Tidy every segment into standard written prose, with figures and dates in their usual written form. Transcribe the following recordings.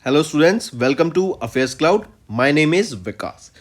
Hello students, welcome to Affairs Cloud. My name is Vikas.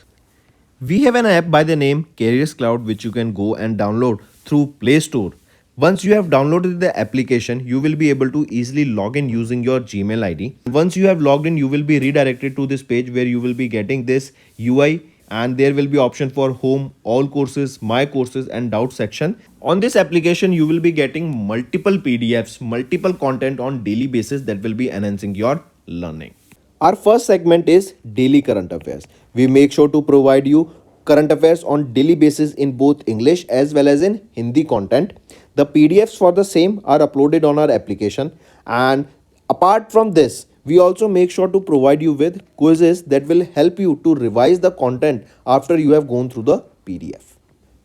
We have an app by the name Careers Cloud which you can go and download through Play Store. Once you have downloaded the application, you will be able to easily log in using your Gmail ID. Once you have logged in, you will be redirected to this page where you will be getting this UI and there will be option for home, all courses, my courses and doubt section. On this application, you will be getting multiple PDFs, multiple content on daily basis that will be enhancing your learning. Our first segment is daily current affairs. We make sure to provide you current affairs on daily basis in both English as well as in Hindi content. The PDFs for the same are uploaded on our application, and apart from this, we also make sure to provide you with quizzes that will help you to revise the content after you have gone through the PDF.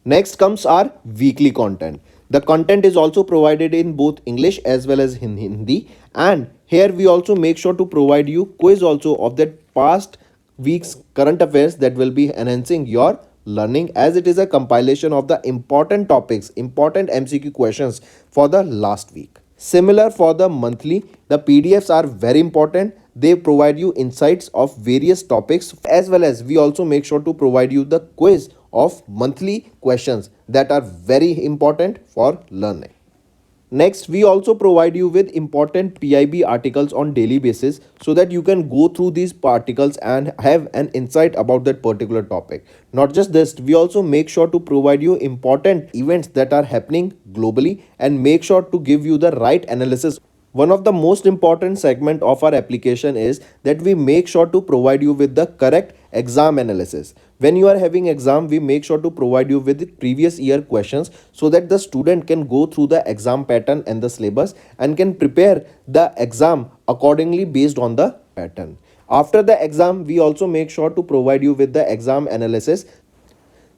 Next comes our weekly content. The content is also provided in both English as well as in Hindi, and here we also make sure to provide you quiz also of that past week's current affairs that will be enhancing your learning, as it is a compilation of the important topics, important MCQ questions for the last week. Similar for the monthly, the PDFs are very important. They provide you insights of various topics, as well as we also make sure to provide you the quiz of monthly questions that are very important for learning. Next, we also provide you with important PIB articles on daily basis so that you can go through these articles and have an insight about that particular topic. Not just this, we also make sure to provide you important events that are happening globally and make sure to give you the right analysis. One of the most important segment of our application is that we make sure to provide you with the correct exam analysis. When you are having exam, we make sure to provide you with previous year questions so that the student can go through the exam pattern and the syllabus and can prepare the exam accordingly based on the pattern. After the exam, we also make sure to provide you with the exam analysis.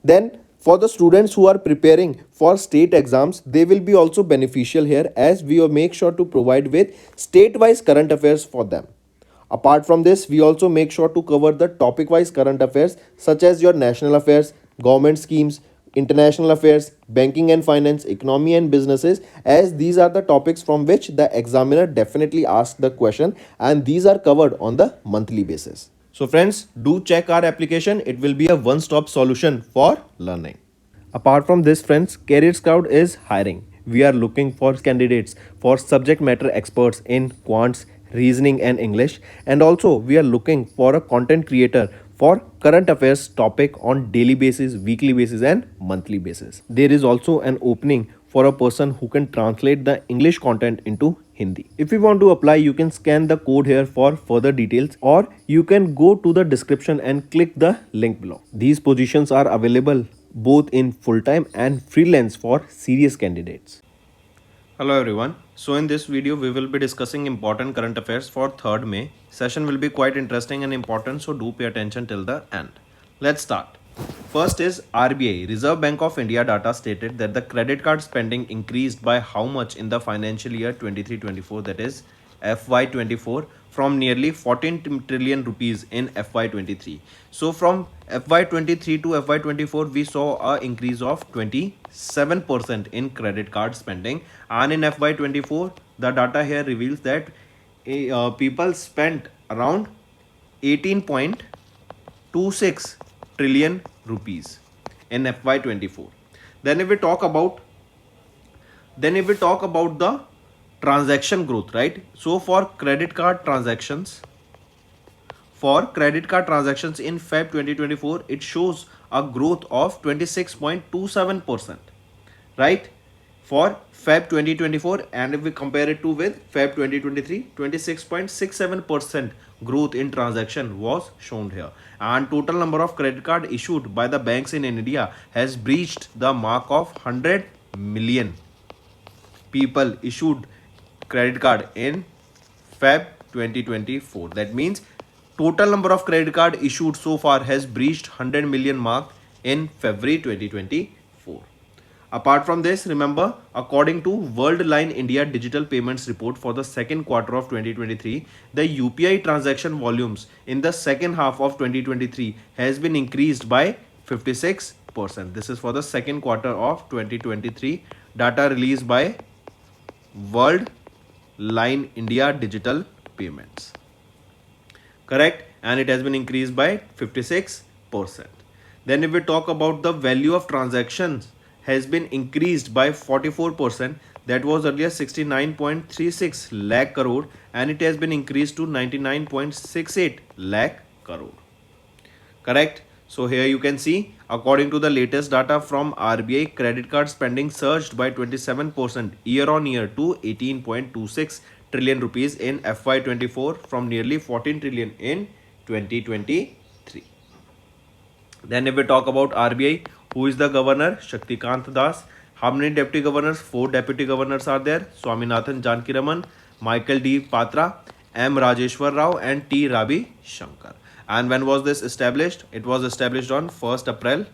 Then for the students who are preparing for state exams, they will be also beneficial here, as we will make sure to provide with state-wise current affairs for them. Apart from this, we also make sure to cover the topic-wise current affairs such as your national affairs, government schemes, international affairs, banking and finance, economy and businesses, as these are the topics from which the examiner definitely asks the question, and these are covered on the monthly basis. So friends, do check our application. It will be a one-stop solution for learning. Apart from this, friends, Career Scout is hiring. We are looking for candidates for subject matter experts in quants, reasoning and English, and also we are looking for a content creator for current affairs topic on daily basis, weekly basis and monthly basis. There is also an opening for a person who can translate the English content into Hindi. If you want to apply, you can scan the code here for further details, or you can go to the description and click the link below. These positions are available both in full-time and freelance for serious candidates. Hello everyone. So in this video we will be discussing important current affairs for 3rd May. Session will be quite interesting and important, so do pay attention till the end. Let's start. First is RBI, Reserve Bank of India data stated that the credit card spending increased by how much in the financial year 23-24, that is FY24, from nearly 14 trillion rupees in FY23. So from FY23 to FY24 we saw an increase of 27% in credit card spending, and in FY24 the data here reveals that people spent around 18.26 trillion rupees in FY24. Then if we talk about the transaction growth, right? So for credit card transactions in Feb 2024, it shows a growth of 26.27%, right? For Feb 2024, and if we compare it to with Feb 2023, 26.67% growth in transaction was shown here, and total number of credit card issued by the banks in India has breached the mark of 100 million. People issued credit card in Feb 2024. That means total number of credit card issued so far has breached 100 million mark in February 2024. Apart from this, remember, according to World Line India Digital Payments Report for the second quarter of 2023, the UPI transaction volumes in the second half of 2023 has been increased by 56%. This is for the second quarter of 2023, data released by World Line India Digital Payments. correct, and it has been increased by 56%. Then if we talk about the value of transactions has been increased by 44, that was earlier 69.36 lakh crore and it has been increased to 99.68 lakh crore, correct. So here you can see, according to the latest data from RBI, credit card spending surged by 27% year on year to 18.26 trillion rupees in FY24 from nearly 14 trillion in 2023. Then if we talk about RBI, who is the governor? Shaktikant Das. How many deputy governors? 4 deputy governors are there. Swaminathan Janakiraman, Michael D. Patra, M. Rajeshwar Rao and T. Ravi Shankar. And when was this established? It was established on 1st April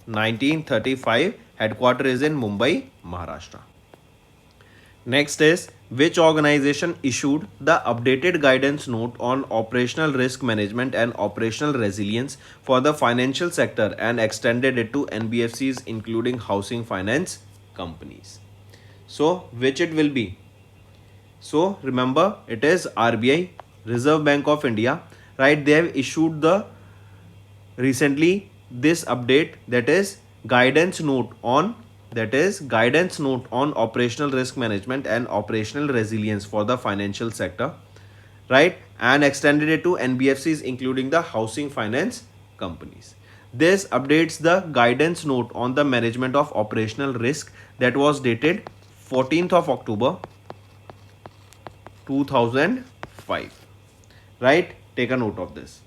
1935. Headquarter is in Mumbai, Maharashtra. Next is, which organization issued the updated guidance note on operational risk management and operational resilience for the financial sector and extended it to NBFCs including housing finance companies? So which it will be? So remember, it is RBI, Reserve Bank of India, right? They have issued the recently this update, that is guidance note on operational risk management and operational resilience for the financial sector, right, and extended it to NBFCs including the housing finance companies. This updates the guidance note on the management of operational risk that was dated 14th of October 2005, right? Take a note of this.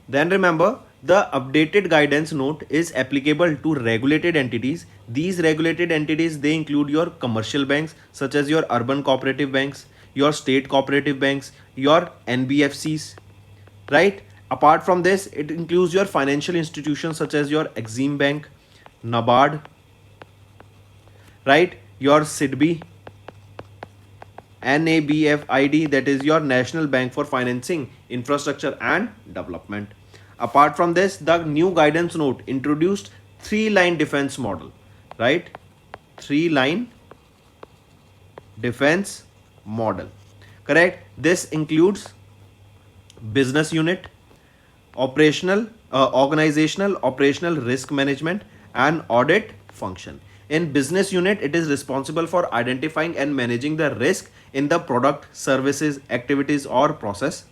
Then remember, the updated guidance note is applicable to regulated entities. These regulated entities, they include your commercial banks such as your urban cooperative banks, your state cooperative banks, your NBFCs, right? Apart from this, it includes your financial institutions such as your Exim Bank, NABARD, right? Your SIDBI, NABFID, that is your National Bank for Financing Infrastructure and Development. Apart from this, the new guidance note introduced 3-line defense model, right? 3-line defense model, correct. This includes business unit, organizational operational risk management and audit function. In business unit, it is responsible for identifying and managing the risk in the product, services, activities or process.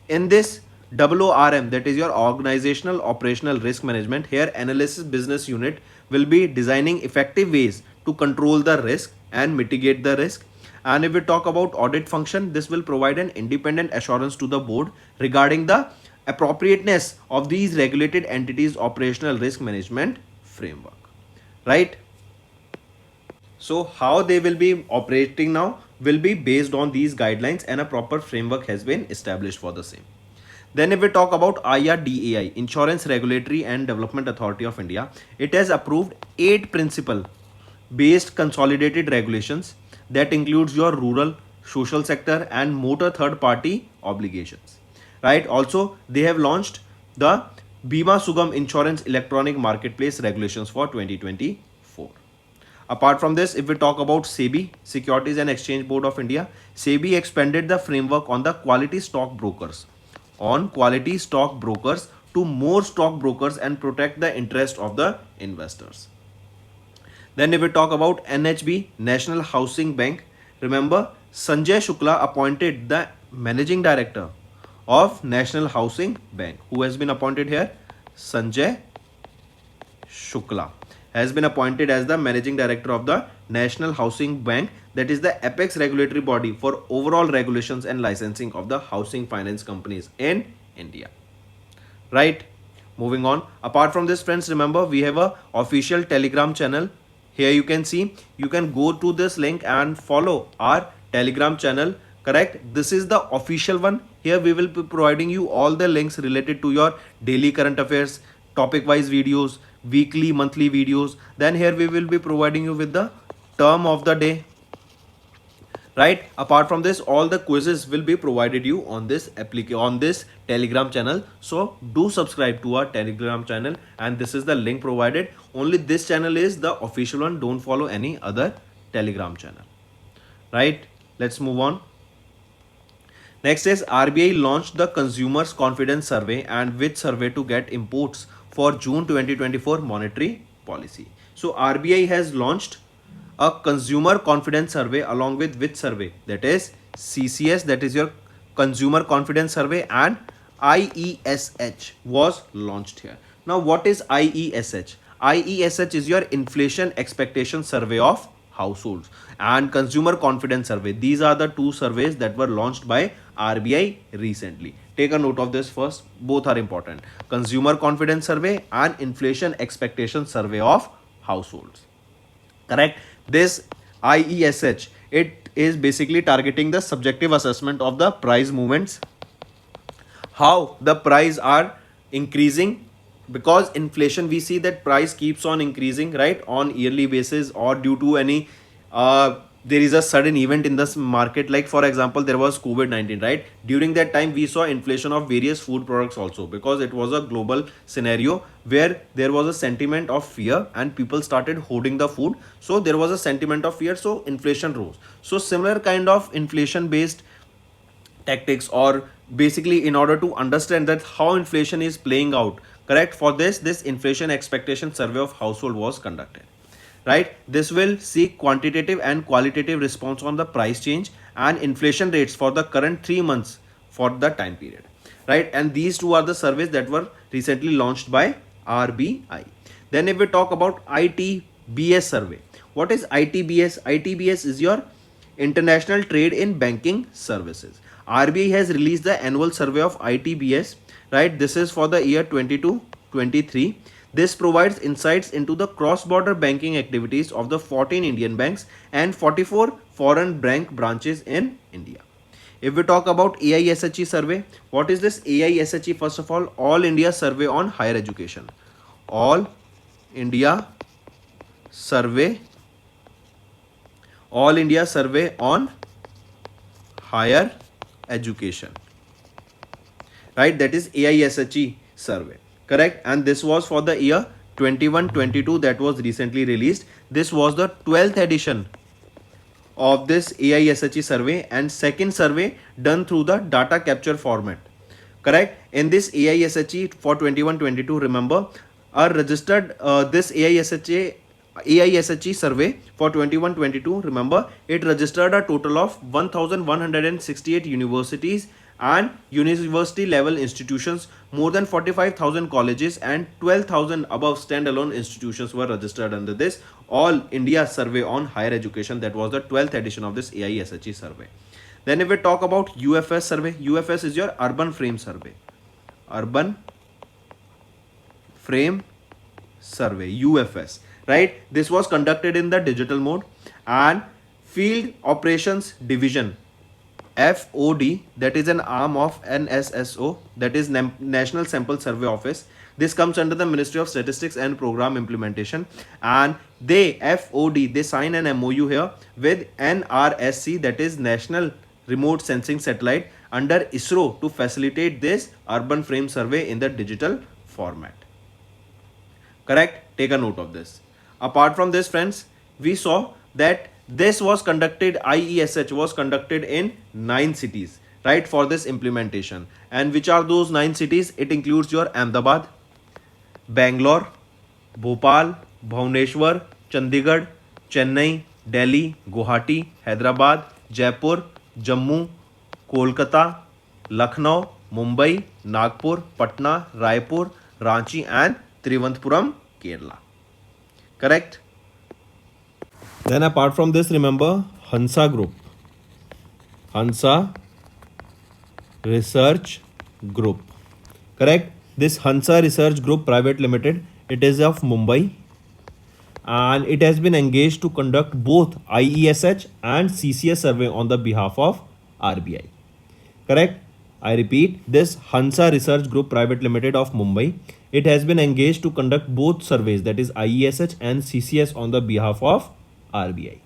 In this WORM, that is your organizational operational risk management, here analysis business unit will be designing effective ways to control the risk and mitigate the risk. And if we talk about audit function, this will provide an independent assurance to the board regarding the appropriateness of these regulated entities operational risk management framework, right? So how they will be operating now will be based on these guidelines and a proper framework has been established for the same. Then if we talk about IRDAI, Insurance Regulatory and Development Authority of India, it has approved 8 principle based consolidated regulations that includes your rural, social sector and motor third party obligations, right? Also, they have launched the Bima Sugam Insurance Electronic Marketplace regulations for 2024. Apart from this, if we talk about SEBI, Securities and Exchange Board of India, SEBI expanded the framework on the quality stock brokers to more stockbrokers and protect the interest of the investors. Then if we talk about NHB, National Housing Bank, remember Sanjay Shukla appointed the managing director of National Housing Bank. Who has been appointed here? Sanjay Shukla has been appointed as the managing director of the National Housing Bank, that is the apex regulatory body for overall regulations and licensing of the housing finance companies in India, right? Moving on, apart from this friends, remember we have a official Telegram channel. Here you can see, you can go to this link and follow our Telegram channel, correct. This is the official one. Here we will be providing you all the links related to your daily current affairs, topic wise videos, weekly, monthly videos. Then here we will be providing you with the term of the day, right? Apart from this, all the quizzes will be provided you on this Telegram channel. So do subscribe to our Telegram channel, and this is the link provided. Only this channel is the official one. Don't follow any other Telegram channel, right? Let's move on. Next is RBI launched the Consumers Confidence Survey and which survey to get inputs for June 2024 monetary policy. So RBI has launched a consumer confidence survey along with which survey, that is CCS, that is your consumer confidence survey, and IESH was launched here. Now what is IESH? IESH is your inflation expectation survey of households and consumer confidence survey. These are the two surveys that were launched by RBI recently. Take a note of this first. Both are important. Consumer confidence survey and inflation expectation survey of households. Correct? This IESH, it is basically targeting the subjective assessment of the price movements, how the price are increasing, because inflation, we see that price keeps on increasing, right, on yearly basis, or due to any there is a sudden event in this market, like for example there was COVID-19, right? During that time we saw inflation of various food products also, because it was a global scenario where there was a sentiment of fear and people started hoarding the food, so there was a sentiment of fear, so inflation rose. So similar kind of inflation based tactics, or basically in order to understand that how inflation is playing out, correct, for this inflation expectation survey of household was conducted, right? This will seek quantitative and qualitative response on the price change and inflation rates for the current 3 months for the time period, right? And these two are the surveys that were recently launched by RBI. Then if we talk about ITBS survey, what is ITBS? ITBS is your International Trade in Banking Services. RBI has released the annual survey of ITBS, right? This is for the year 22-23. This provides insights into the cross-border banking activities of the 14 Indian banks and 44 foreign bank branches in India. If we talk about AISHE survey, what is this AISHE? First of all India Survey on Higher Education. All India Survey on Higher Education, right? That is AISHE survey, correct? And this was for the year 21-22 that was recently released. This was the 12th edition of this AISHE survey and second survey done through the data capture format, correct? In this AISHE for 21-22, remember, are registered this AISHE survey for 21-22, remember, it registered a total of 1168 universities and university level institutions, more than 45,000 colleges and 12,000 above standalone institutions were registered under this All India Survey on Higher Education. That was the 12th edition of this AISHE survey. Then if we talk about UFS survey, UFS is your Urban Frame Survey. Urban Frame Survey, UFS, right? This was conducted in the digital mode, and Field Operations Division, FOD, that is an arm of NSSO, that is National Sample Survey Office. This comes under the Ministry of Statistics and Program Implementation, and FOD, they sign an MOU here with NRSC, that is National Remote Sensing Satellite, under ISRO to facilitate this urban frame survey in the digital format. Correct? Take a note of this. Apart from this, friends, we saw that this was conducted, IESH was conducted in 9 cities, right, for this implementation. And which are those 9 cities? It includes your Ahmedabad, Bangalore, Bhopal, Bhubaneswar, Chandigarh, Chennai, Delhi, Guwahati, Hyderabad, Jaipur, Jammu, Kolkata, Lucknow, Mumbai, Nagpur, Patna, Raipur, Ranchi and Trivandrum, Kerala. Correct? Then apart from this, remember Hansa Group. Hansa Research Group. Correct? This Hansa Research Group Private Limited, it is of Mumbai, and it has been engaged to conduct both IESH and CCS survey on the behalf of RBI. Correct? I repeat, this Hansa Research Group Private Limited of Mumbai, it has been engaged to conduct both surveys, that is IESH and CCS, on the behalf of RBI.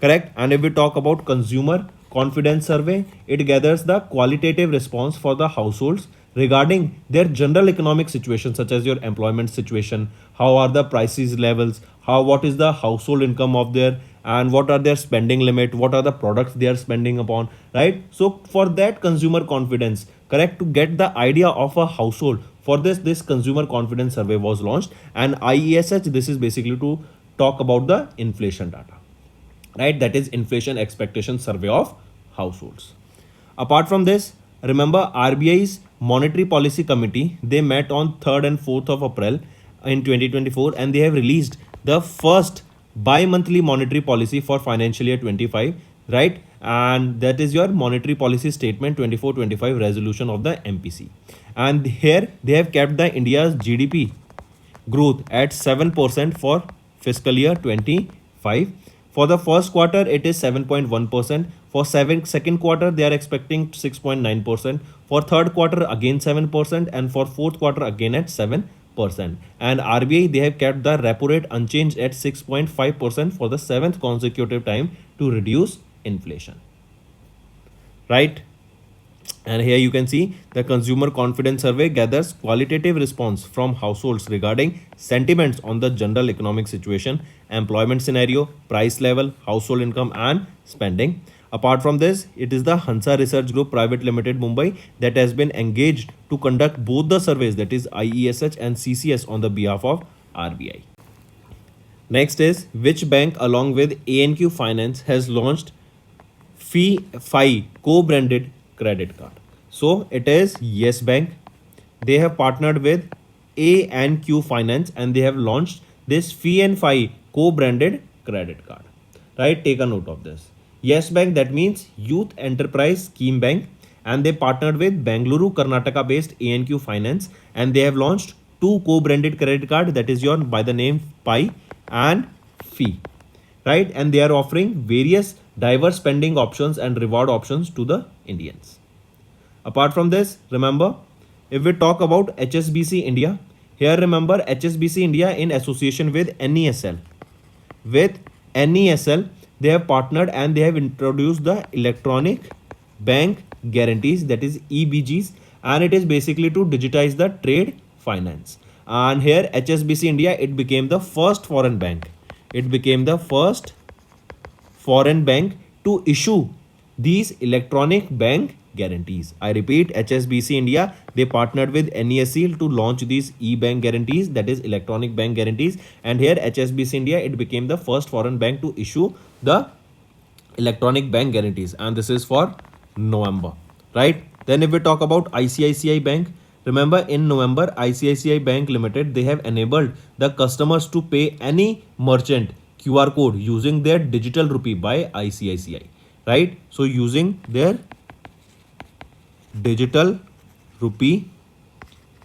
Correct? And if we talk about Consumer Confidence Survey, it gathers the qualitative response for the households regarding their general economic situation, such as your employment situation, how are the prices levels, what is the household income of their, and what are their spending limit, what are the products they are spending upon, right? So for that consumer confidence, correct, to get the idea of a household, for this consumer confidence survey was launched. And IESH, this is basically to talk about the inflation data, right? That is inflation expectation survey of households. Apart from this, remember RBI's monetary policy committee, they met on 3rd and 4th of April in 2024, and they have released the first bi-monthly monetary policy for financial year 25, right? And that is your monetary policy statement 24-25 resolution of the MPC. And here they have kept the India's GDP growth at 7% for fiscal year 25. For the first quarter, it is 7.1%. For second quarter, they are expecting 6.9%. For third quarter, again 7%. And for fourth quarter, again at 7%. And RBI, they have kept the repo rate unchanged at 6.5% for the seventh consecutive time to reduce inflation. Right? And here you can see the consumer confidence survey gathers qualitative response from households regarding sentiments on the general economic situation, employment scenario, price level, household income and spending. Apart from this, it is the Hansa Research Group Private Limited Mumbai that has been engaged to conduct both the surveys, that is IESH and CCS, on the behalf of RBI. Next is, which bank along with ANQ Finance has launched FI co-branded credit card? So it is Yes Bank. They have partnered with A&Q Finance and they have launched this FI co-branded credit card. Right? Take a note of this. Yes Bank, that means Youth Enterprise Scheme Bank, and they partnered with Bengaluru, Karnataka based A&Q Finance, and they have launched two co-branded credit card, that is your by the name PI and FI. Right? And they are offering various diverse spending options and reward options to the Indians. Apart from this, remember, if we talk about HSBC India, here remember HSBC India in association with NESL. With NESL, they have partnered and they have introduced the electronic bank guarantees, that is EBGs, and it is basically to digitize the trade finance. And here HSBC India, it became the first foreign bank. It became the first foreign bank to issue these electronic bank guarantees. I repeat, HSBC India, they partnered with NESL to launch these e-bank guarantees, that is electronic bank guarantees. And here HSBC India, it became the first foreign bank to issue the electronic bank guarantees, and this is for November, right? Then if we talk about ICICI Bank, remember in November, ICICI Bank Limited, they have enabled the customers to pay any merchant QR code using their digital rupee by ICICI, right? So using their digital rupee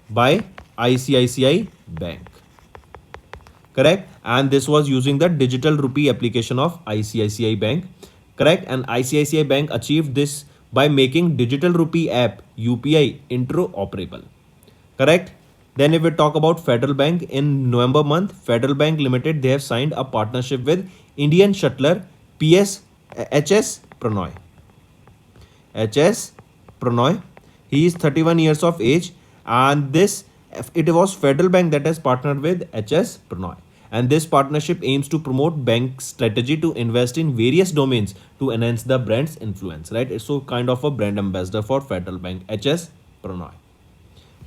by ICICI Bank, correct? And this was using the digital rupee application of ICICI Bank, correct? And ICICI Bank achieved this by making digital rupee app UPI interoperable, correct? Then if we talk about Federal Bank, in November month, Federal Bank Limited, they have signed a partnership with Indian shuttler HS Pranoy. HS Pranoy. He is 31 years of age, and it was Federal Bank that has partnered with HS Pranoy. And this partnership aims to promote bank strategy to invest in various domains to enhance the brand's influence, right? It's so kind of a brand ambassador for Federal Bank, HS Pranoy,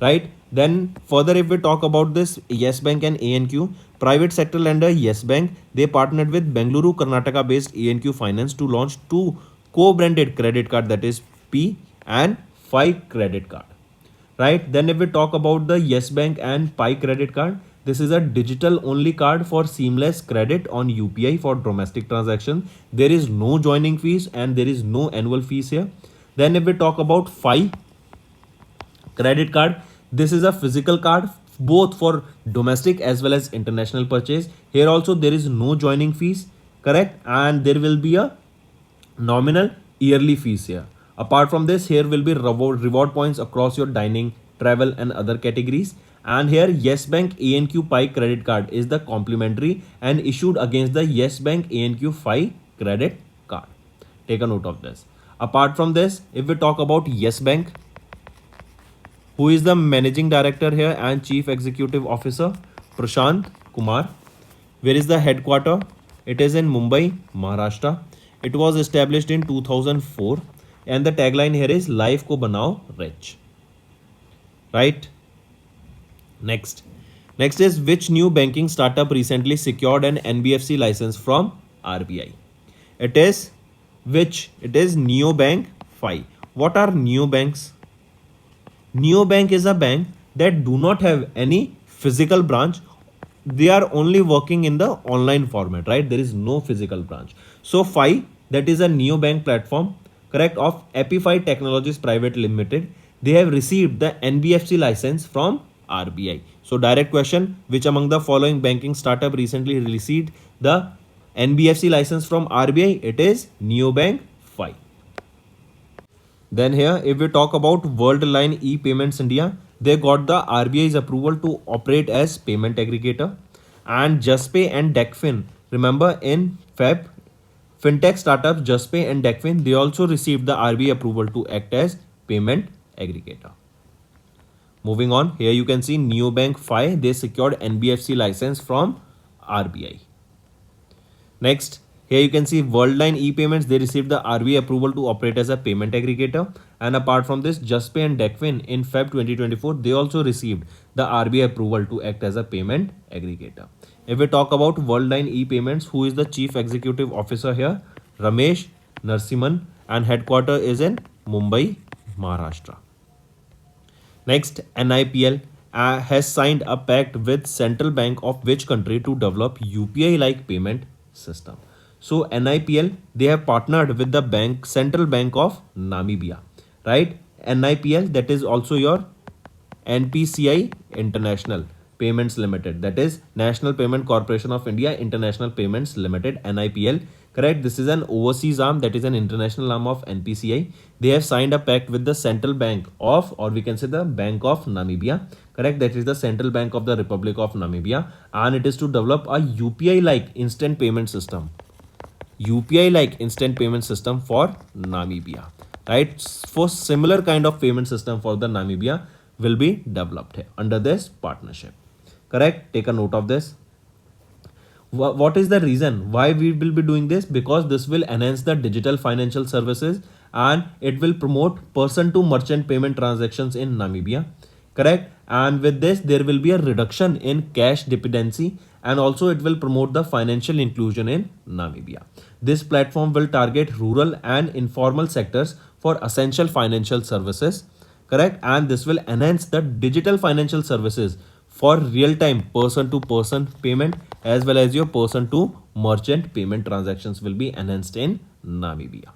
right? Then further, if we talk about this Yes Bank and ANQ, private sector lender Yes Bank, they partnered with Bengaluru, Karnataka based ANQ Finance to launch two co-branded credit card, that is P and FI credit card, right? Then if we talk about the Yes Bank and PI credit card, this is a digital only card for seamless credit on UPI for domestic transactions. There is no joining fees and there is no annual fees here. Then if we talk about FI credit card, this is a physical card both for domestic as well as international purchase. Here also there is no joining fees, correct? And there will be a nominal yearly fees here. Apart from this, here will be reward points across your dining, travel and other categories. And here Yes Bank ANQ PI credit card is the complimentary and issued against the Yes Bank ANQ PI credit card. Take a note of this. Apart from this, if we talk about Yes Bank, who is the managing director here and chief executive officer? Prashant Kumar. Where is the headquarter? It is in Mumbai, Maharashtra. It was established in 2004 and the tagline here is Life ko banao rich. Right? Next. Next is which new banking startup recently secured an NBFC license from RBI? It is which? It is Neobank 5. What are neobanks? Neobank is a bank that do not have any physical branch. They are only working in the online format, right? There is no physical branch. So Fi, that is a neobank platform, correct, of Epify Technologies Private Limited. They have received the NBFC license from RBI. So direct question, which among the following banking startup recently received the NBFC license from RBI? It is Neobank Fi. Then here, if we talk about Worldline e-Payments India, they got the RBI's approval to operate as payment aggregator. And JustPay and Decfin, remember in Feb, fintech startups JustPay and Decfin, they also received the RBI approval to act as payment aggregator. Moving on, here you can see Neobank 5, they secured NBFC license from RBI. Next, here you can see Worldline e-Payments, they received the RBI approval to operate as a payment aggregator. And apart from this, JustPay and Decfin in Feb 2024, they also received the RBI approval to act as a payment aggregator. If we talk about Worldline e-Payments, who is the Chief Executive Officer here? Ramesh Narasimhan, and headquarter is in Mumbai, Maharashtra. Next, NIPL has signed a pact with Central Bank of which country to develop UPI-like payment system? So NIPL, they have partnered with the Central Bank of Namibia, right? NIPL, that is also your NPCI International Payments Limited, that is National Payment Corporation of India International Payments Limited, NIPL, correct? This is an overseas arm, that is an international arm of NPCI. They have signed a pact with the Central Bank of, or we can say the Bank of Namibia, correct? That is the Central Bank of the Republic of Namibia, and it is to develop a UPI-like instant payment system. UPI-like instant payment system for Namibia, right? For similar kind of payment system for the Namibia will be developed here under this partnership, correct? Take a note of this. What is the reason why we will be doing this? Because this will enhance the digital financial services and it will promote person to merchant payment transactions in Namibia, correct? And with this, there will be a reduction in cash dependency and also it will promote the financial inclusion in Namibia. This platform will target rural and informal sectors for essential financial services, correct? And this will enhance the digital financial services for real-time person-to-person payment as well as your person-to-merchant payment transactions will be enhanced in Namibia,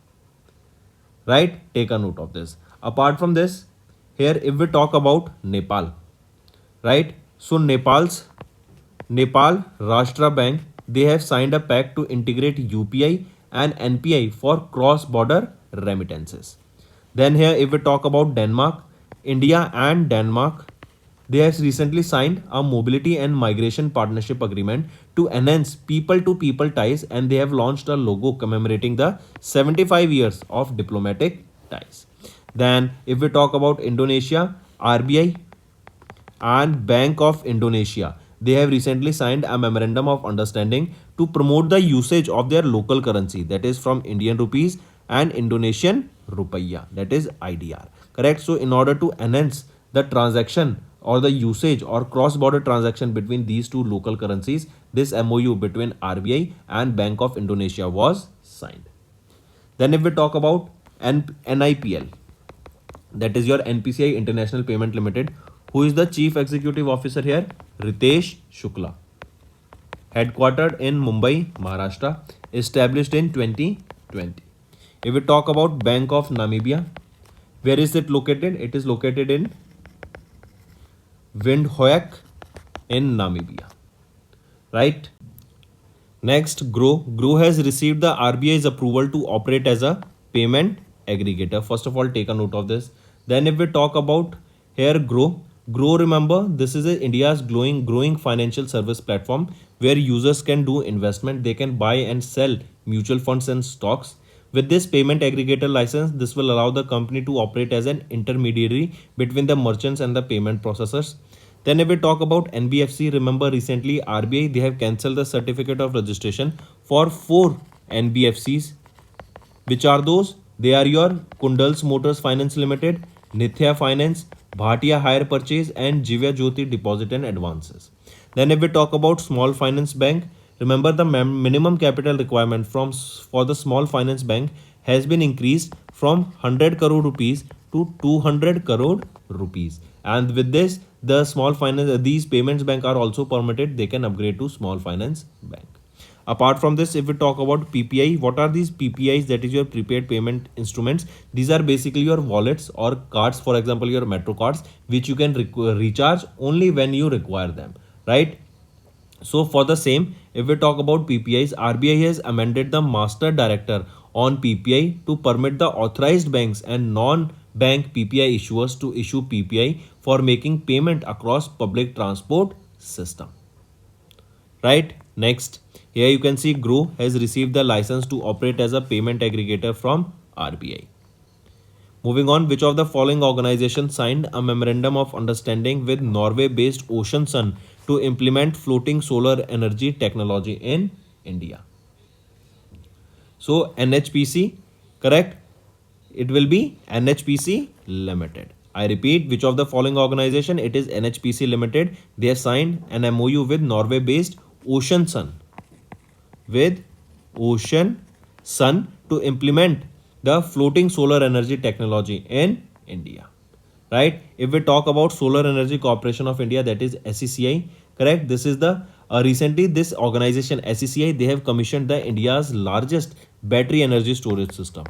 right? Take a note of this. Apart from this, here if we talk about Nepal, right? So Nepal Rashtra Bank, they have signed a pact to integrate UPI and NPI for cross-border remittances. Then here if we talk about Denmark, India and Denmark, they have recently signed a mobility and migration partnership agreement to enhance people-to-people ties and they have launched a logo commemorating the 75 years of diplomatic ties. Then if we talk about Indonesia, RBI and Bank of Indonesia, they have recently signed a memorandum of understanding to promote the usage of their local currency, that is from Indian rupees and Indonesian rupiah, that is IDR, correct? So in order to enhance the transaction or the usage or cross-border transaction between these two local currencies, this MOU between RBI and Bank of Indonesia was signed. Then if we talk about NIPL, that is your NPCI International Payment Limited, who is the Chief Executive Officer here? Ritesh Shukla. Headquartered in Mumbai, Maharashtra, established in 2020. If we talk about Bank of Namibia, where is it located? It is located in Windhoek in Namibia, right? Next, Grow has received the RBI's approval to operate as a payment aggregator. First of all, take a note of this. Then if we talk about here Grow, remember, this is India's growing financial service platform where users can do investment. They can buy and sell mutual funds and stocks. With this payment aggregator license, this will allow the company to operate as an intermediary between the merchants and the payment processors. Then if we talk about NBFC, remember recently RBI, they have cancelled the certificate of registration for 4 NBFCs. Which are those? They are your Kundals Motors Finance Limited, Nithya Finance, Bhatia Hire Purchase, and Jivya Jyoti Deposit and Advances. Then if we talk about small finance bank, remember the minimum capital requirement for the small finance bank has been increased from 100 crore rupees to 200 crore rupees. And with this, the small finance, these payments bank are also permitted. They can upgrade to small finance bank. Apart from this, if we talk about PPI, what are these PPIs? That is your prepaid payment instruments. These are basically your wallets or cards, for example, your metro cards, which you can recharge only when you require them, right? So for the same, if we talk about PPIs, RBI has amended the master director on PPI to permit the authorized banks and non-bank PPI issuers to issue PPI for making payment across public transport system. Right? Next, here you can see Grow has received the license to operate as a payment aggregator from RBI. Moving on, which of the following organizations signed a memorandum of understanding with Norway-based Ocean Sun to implement floating solar energy technology in India? So NHPC, correct? It will be NHPC Limited. I repeat, which of the following organization? It is NHPC Limited. They have signed an MOU with Norway-based Ocean Sun to implement the floating solar energy technology in India. Right? If we talk about Solar Energy Corporation of India, that is SECI, correct? This is the recently this organization SECI, they have commissioned the India's largest battery energy storage system.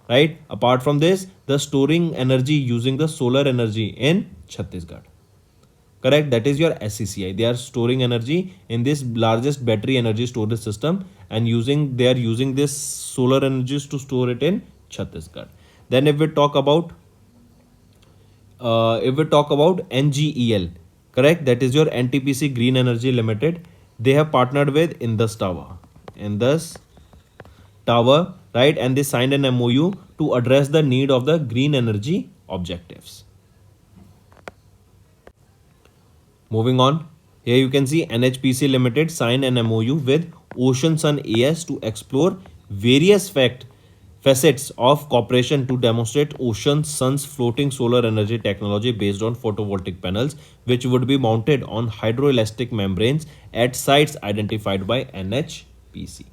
Right? Apart from this, the storing energy using the solar energy in Chhattisgarh. Correct? That is your SCCI. They are storing energy in this largest battery energy storage system, and they are using this solar energies to store it in Chhattisgarh. Then if we talk about NGEL, correct? That is your NTPC Green Energy Limited. They have partnered with Indus Tower, right? And they signed an MOU to address the need of the green energy objectives. Moving on, here you can see NHPC Limited signed an MOU with Ocean Sun AS to explore various facets of cooperation to demonstrate Ocean Sun's floating solar energy technology based on photovoltaic panels, which would be mounted on hydroelastic membranes at sites identified by NHPC.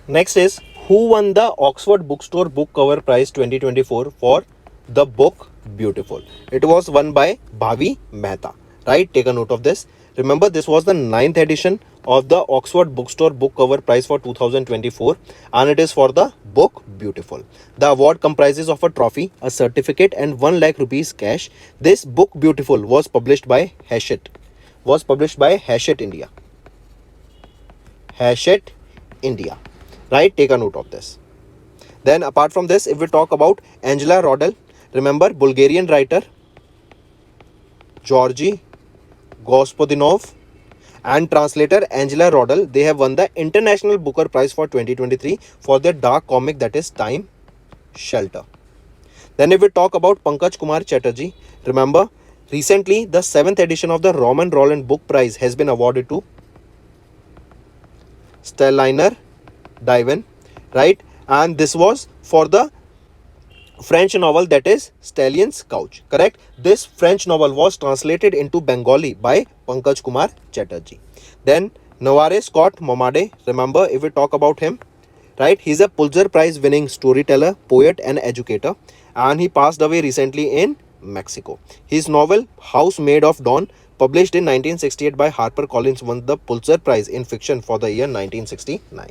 Next is, who won the Oxford Bookstore Book Cover Prize 2024 for the book Beautiful? It was won by Bhavi Mehta. Right? Take a note of this. Remember, this was the 9th edition of the Oxford Bookstore Book Cover Prize for 2024, and it is for the book Beautiful. The award comprises of a trophy, a certificate, and 1 lakh rupees cash. This book Beautiful was published by Hachette. India. Hachette India. Right? Take a note of this. Then apart from this, if we talk about Angela Rodel, remember Bulgarian writer Georgy Gospodinov and translator Angela Rodel, they have won the International Booker Prize for 2023 for their dark comic, that is Time Shelter. Then if we talk about Pankaj Kumar Chatterjee, remember recently the 7th edition of the Roman Roland Book Prize has been awarded to Stelliner Divan, right? And this was for the French novel, that is Stallion's Couch, correct? This French novel was translated into Bengali by Pankaj Kumar Chatterjee. Then Naware Scott Momade, remember if we talk about him, right? He's a Pulitzer Prize winning storyteller, poet and educator, and he passed away recently in Mexico. His novel House Made of Dawn, published in 1968 by HarperCollins, won the Pulitzer Prize in fiction for the year 1969.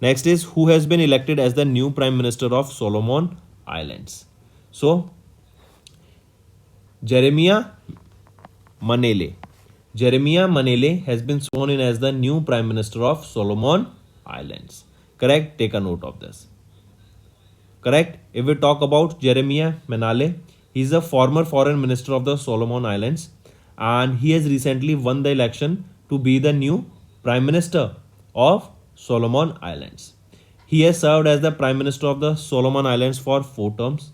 Next is, who has been elected as the new Prime Minister of Solomon Islands? So, Jeremiah Manele. Jeremiah Manele has been sworn in as the new Prime Minister of Solomon Islands. Correct? Take a note of this. Correct? If we talk about Jeremiah Manale, he is a former foreign minister of the Solomon Islands, and he has recently won the election to be the new Prime Minister of Solomon Islands. He has served as the Prime Minister of the Solomon Islands for 4 terms,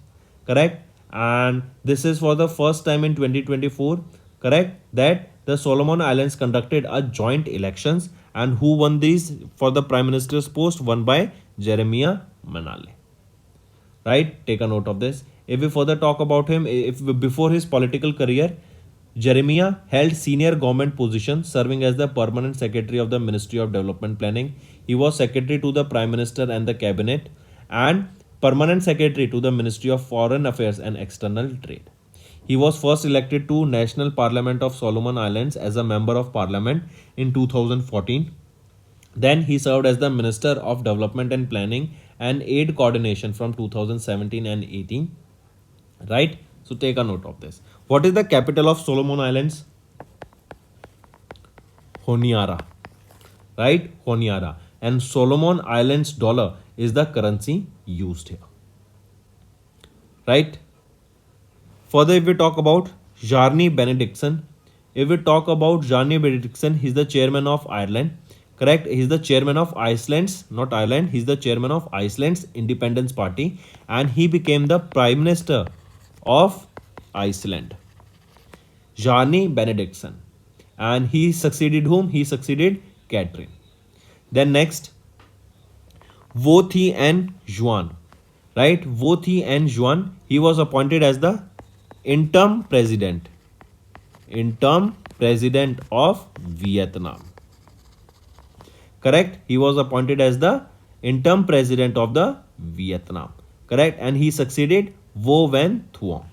correct? and this is for the first time in 2024, correct, that the Solomon Islands conducted a joint elections, and who won these for the prime minister's post? Won by Jeremiah Manale. Right, take a note of this. If we further talk about him, if before his political career, Jeremiah held senior government positions, serving as the permanent secretary of the Ministry of Development Planning. He was secretary to the prime minister and the cabinet, and permanent secretary to the Ministry of Foreign Affairs and External Trade. He was first elected to National Parliament of Solomon Islands as a member of parliament in 2014. Then he served as the Minister of Development and Planning and Aid Coordination from 2017 and 18. Right? So take a note of this. What is the capital of Solomon Islands? Honiara. Right? Honiara. And Solomon Islands dollar is the currency used here. Right? Further, if we talk about Jarni Benedictson, if we talk about Jarni Benedictson, he's the chairman of Ireland. Correct? He's the chairman of Iceland's, not Ireland, he's the chairman of Iceland's Independence Party, and he became the prime minister of Iceland. Jarni Benedictson. And he succeeded whom? He succeeded Catherine. Then next, Vo Thi and Juan. Right? Vo Thi and Juan, he was appointed as the interim president of Vietnam. Correct? He was appointed as the interim president of the Vietnam. Correct? And he succeeded Vo Van Thuong.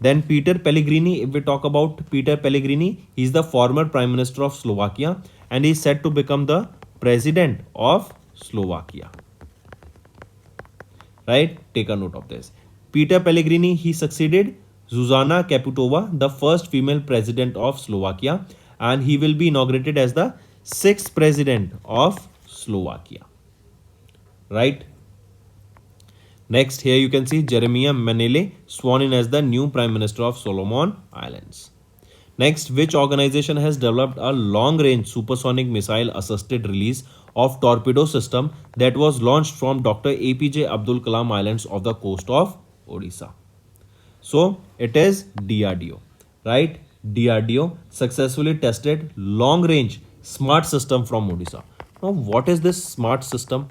Then Peter Pellegrini, if we talk about Peter Pellegrini, he is the former prime minister of Slovakia, and he is said to become the president of Slovakia. Right? Take a note of this. Peter Pellegrini, he succeeded Zuzana Kaputova, the first female president of Slovakia, and he will be inaugurated as the sixth president of Slovakia. Right? Next, here you can see Jeremiah Manele sworn in as the new prime minister of Solomon Islands. Next, which organization has developed a long-range supersonic missile-assisted release of torpedo system that was launched from Dr. APJ Abdul Kalam Islands off the coast of Odisha? So, it is DRDO, right? DRDO successfully tested long-range smart system from Odisha. Now, what is this smart system?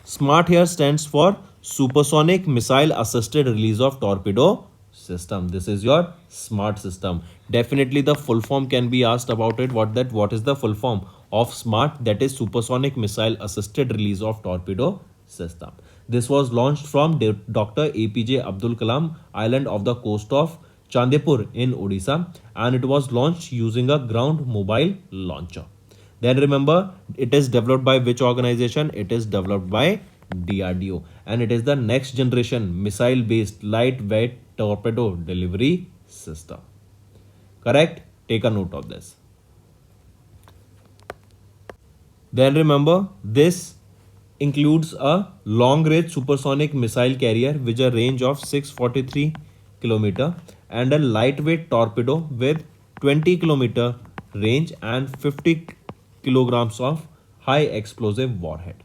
SMART here stands for Supersonic Missile Assisted Release of Torpedo System. This is your SMART system. Definitely the full form can be asked about it. What is the full form of SMART? That is Supersonic Missile Assisted Release of Torpedo System. This was launched from Dr. APJ Abdul Kalam Island off the coast of Chandipur in Odisha, and it was launched using a ground mobile launcher. Then remember, it is developed by which organization? It is developed by DRDO, and it is the next generation missile based lightweight torpedo delivery system. Correct? Take a note of this. Then remember, this includes a long range supersonic missile carrier with a range of 643 km and a lightweight torpedo with 20 km range and 50 kilograms of high explosive warhead.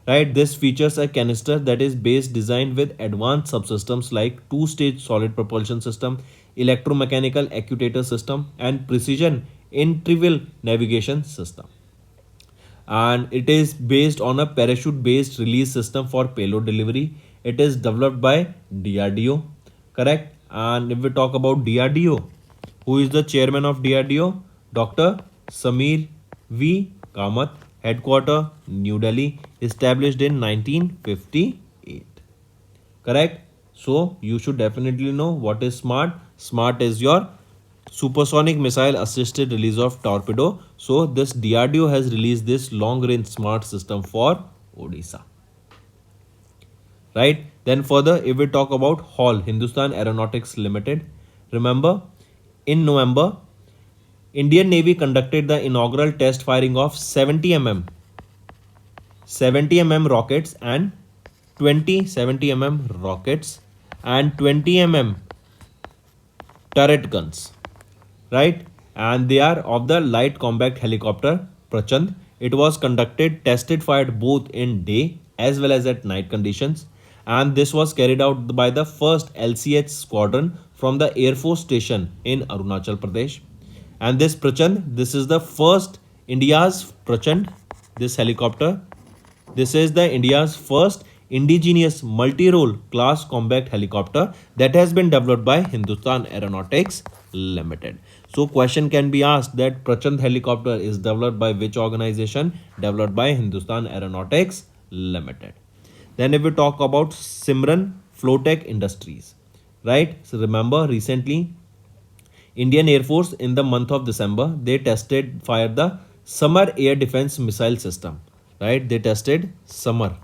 Right, this features a canister that is designed with advanced subsystems like two-stage solid propulsion system, electromechanical actuator system, and precision interval navigation system. And it is based on a parachute-based release system for payload delivery. It is developed by DRDO, correct? And if we talk about DRDO, who is the chairman of DRDO? Dr. Samir V. Kamath, headquarter New Delhi, established in 1958. Correct? So you should definitely know what is SMART. SMART is your supersonic missile assisted release of torpedo. So this DRDO has released this long range SMART system for Odisha. Right? Then further, if we talk about HAL, Hindustan Aeronautics Limited, remember in November, Indian Navy conducted the inaugural test firing of 70 mm rockets and 20 rockets and 20 mm turret guns, right? And they are of the light combat helicopter Prachand. It was tested fired both in day as well as at night conditions, and this was carried out by the first LCH squadron from the Air Force station in Arunachal Pradesh. And this Prachand, this is the first India's Prachand, this helicopter. This is the India's first indigenous multi-role class combat helicopter that has been developed by Hindustan Aeronautics Limited. So question can be asked that Prachand helicopter is developed by which organization? Developed by Hindustan Aeronautics Limited. Then if we talk about Simran Flowtech Industries, right? So remember recently Indian Air Force in the month of December, they fired the Summer Air Defense Missile System, right? They tested Summer,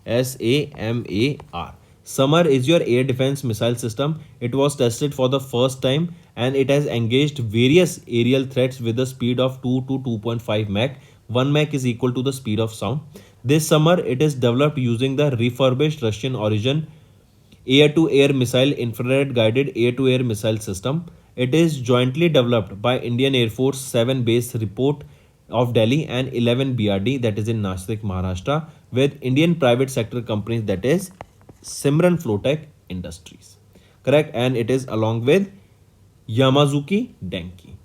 SAMAR. Summer is your air defense missile system. It was tested for the first time and it has engaged various aerial threats with a speed of 2 to 2.5 Mach. 1 Mach is equal to the speed of sound. This summer, it is developed using the refurbished Russian origin air-to-air missile infrared guided air-to-air missile system. It is jointly developed by Indian Air Force 7 Base Report of Delhi and 11 BRD that is in Nashik, Maharashtra with Indian private sector companies that is Simran Flowtech Industries. Correct, and it is along with Yamazuki Denki.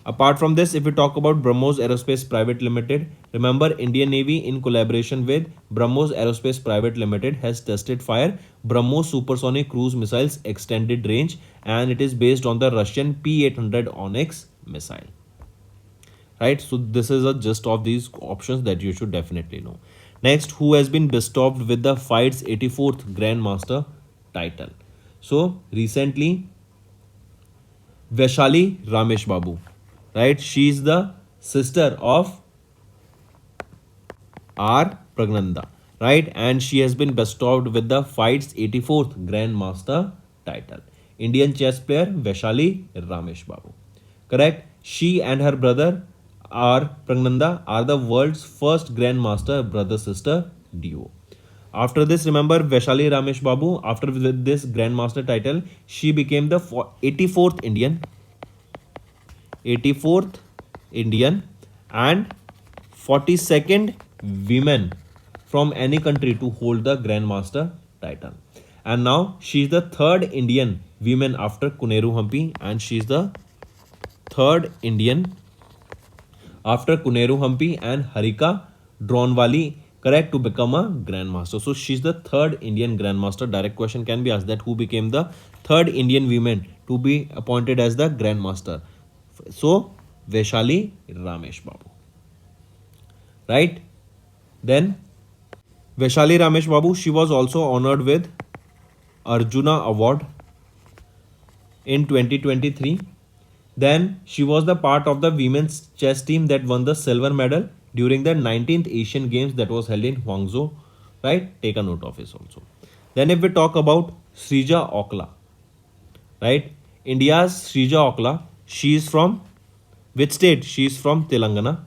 Apart from this, if we talk about BrahMos Aerospace Private Limited, remember Indian Navy in collaboration with BrahMos Aerospace Private Limited has tested fire BrahMos supersonic cruise missiles extended range and it is based on the Russian P-800 Onyx missile. Right, so this is a gist of these options that you should definitely know. Next, who has been bestowed with the FIGHT's 84th Grandmaster title? So recently, Vaishali Ramesh Babu, right? She is the sister of R. Pragnanda, right? And she has been bestowed with the FIGHT's 84th Grandmaster title. Indian chess player Vaishali Ramesh Babu. Correct? She and her brother R. Pragnanda are the world's first Grandmaster brother-sister duo. After this, remember Vaishali Ramesh Babu, after with this Grandmaster title, she became the 84th Indian and 42nd women from any country to hold the Grandmaster title. And now she is the third Indian woman after Kuneru Hampi, and she is the third Indian after Kuneru Hampi and Harika Dronwali, correct, to become a Grandmaster. So she's the third Indian Grandmaster. Direct question can be asked that who became the third Indian woman to be appointed as the Grandmaster. So Vaishali Ramesh Babu. Right? Then Vaishali Ramesh Babu, she was also honored with Arjuna Award in 2023. Then she was the part of the women's chess team that won the silver medal during the 19th Asian Games that was held in Guangzhou. Right? Take a note of this also. Then if we talk about Srija Okla, right? India's Srija Okla, she is from which state? She is from Telangana,